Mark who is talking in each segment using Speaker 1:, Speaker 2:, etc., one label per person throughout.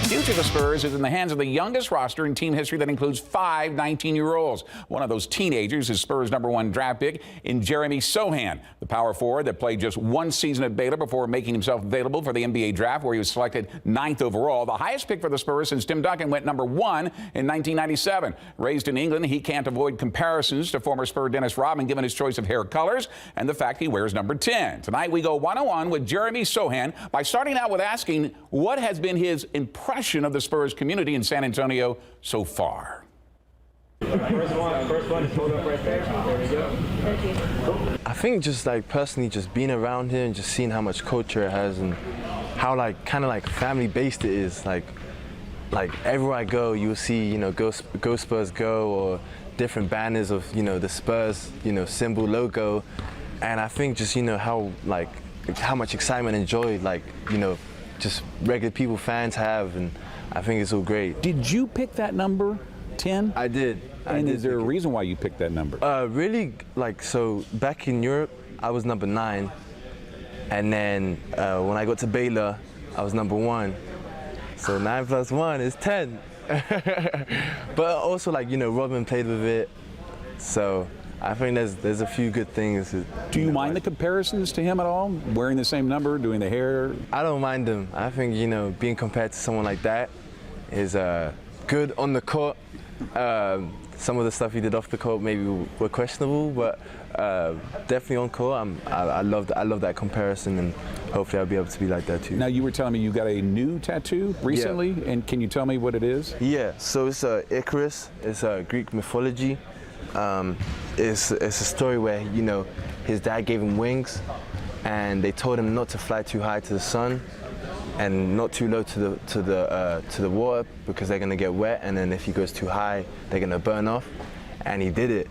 Speaker 1: future of the Spurs is in the hands of the youngest roster in team history that includes 5 19-year-olds. One of those teenagers is Spurs' #1 draft pick in Jeremy Sochan, the power forward that played just 1 season at Baylor before making himself available for the NBA draft, where he was selected 9th overall, the highest pick for the Spurs since Tim Duncan went #1 in 1997. Raised in England, he can't avoid comparisons to former Spur Dennis Rodman, given his choice of hair colors and the fact he wears number 10. Tonight we go one-on-one with Jeremy Sochan by starting out with asking what has been his impression of the Spurs community in San Antonio so far.
Speaker 2: First one is hold up right there. There we go.
Speaker 3: Thank you.
Speaker 4: I think just like personally just being around here and just seeing how much culture it has and how like kind of like family based it is. Like everywhere I go, you'll see, go Spurs go, or different banners of, the Spurs, symbol, logo. And I think just, how much excitement and joy, just regular people, fans have, and I think it's all great.
Speaker 1: Did you pick that number, 10?
Speaker 4: I did.
Speaker 1: And is there a reason why you picked that number?
Speaker 4: Really, so back in Europe, I was number 9. And then when I got to Baylor, I was number 1. So 9 plus 1 is 10. But also, Rodman played with it. So I think there's a few good things.
Speaker 1: Do you mind the comparisons to him at all? Wearing the same number, doing the hair?
Speaker 4: I don't mind them. I think, being compared to someone like that is good on the court. Some of the stuff he did off the court maybe were questionable, but definitely on court, I love that comparison, and hopefully I'll be able to be like that too.
Speaker 1: Now, you were telling me you got a new tattoo recently,
Speaker 4: yeah.
Speaker 1: And can you tell me what it is?
Speaker 4: Yeah, so it's Icarus. It's Greek mythology. It's a story where, his dad gave him wings, and they told him not to fly too high to the sun and not too low to the water, because they're gonna get wet, and then if he goes too high, they're gonna burn off. And he did it.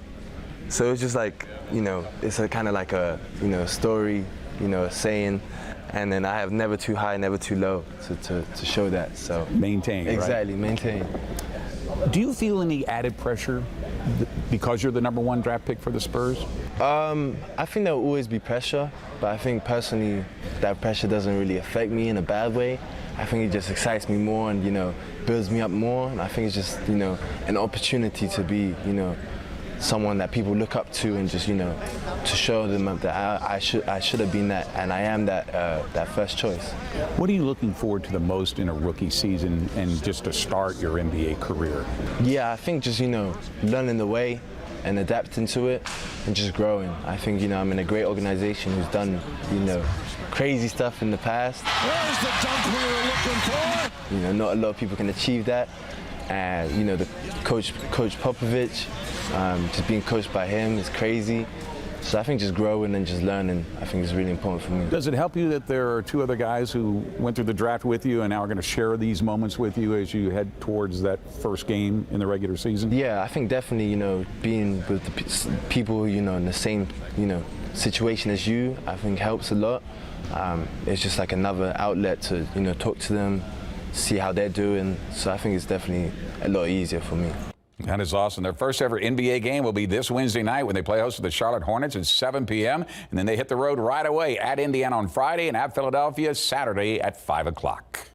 Speaker 4: So it's just like, it's a kind of like a story, a saying. And then I have never too high, never too low to show that. So
Speaker 1: maintain.
Speaker 4: Exactly,
Speaker 1: right?
Speaker 4: Maintain.
Speaker 1: Do you feel any added pressure because you're the #1 draft pick for the Spurs?
Speaker 4: I think there will always be pressure, but I think personally that pressure doesn't really affect me in a bad way. I think it just excites me more and, builds me up more. And I think it's just, an opportunity to be, someone that people look up to, and just, to show them that I should have been that, and I am that first choice.
Speaker 1: What are you looking forward to the most in a rookie season and just to start your NBA career?
Speaker 4: Yeah, I think just, learning the way and adapting to it and just growing. I think, I'm in a great organization who's done, crazy stuff in the past.
Speaker 5: Where's the dunk we were looking for?
Speaker 4: Not a lot of people can achieve that. And, the Coach Popovich, just being coached by him is crazy. So I think just growing and just learning, I think is really important for me.
Speaker 1: Does it help you that there are 2 other guys who went through the draft with you and now are going to share these moments with you as you head towards that first game in the regular season?
Speaker 4: Yeah, I think definitely, being with the people, in the same, situation as you, I think helps a lot. It's just like another outlet to, talk to them, see how they're doing. So I think it's definitely a lot easier for me.
Speaker 1: That is awesome. Their first ever NBA game will be this Wednesday night when they play host to the Charlotte Hornets at 7 p.m. And then they hit the road right away at Indiana on Friday and at Philadelphia Saturday at 5 o'clock.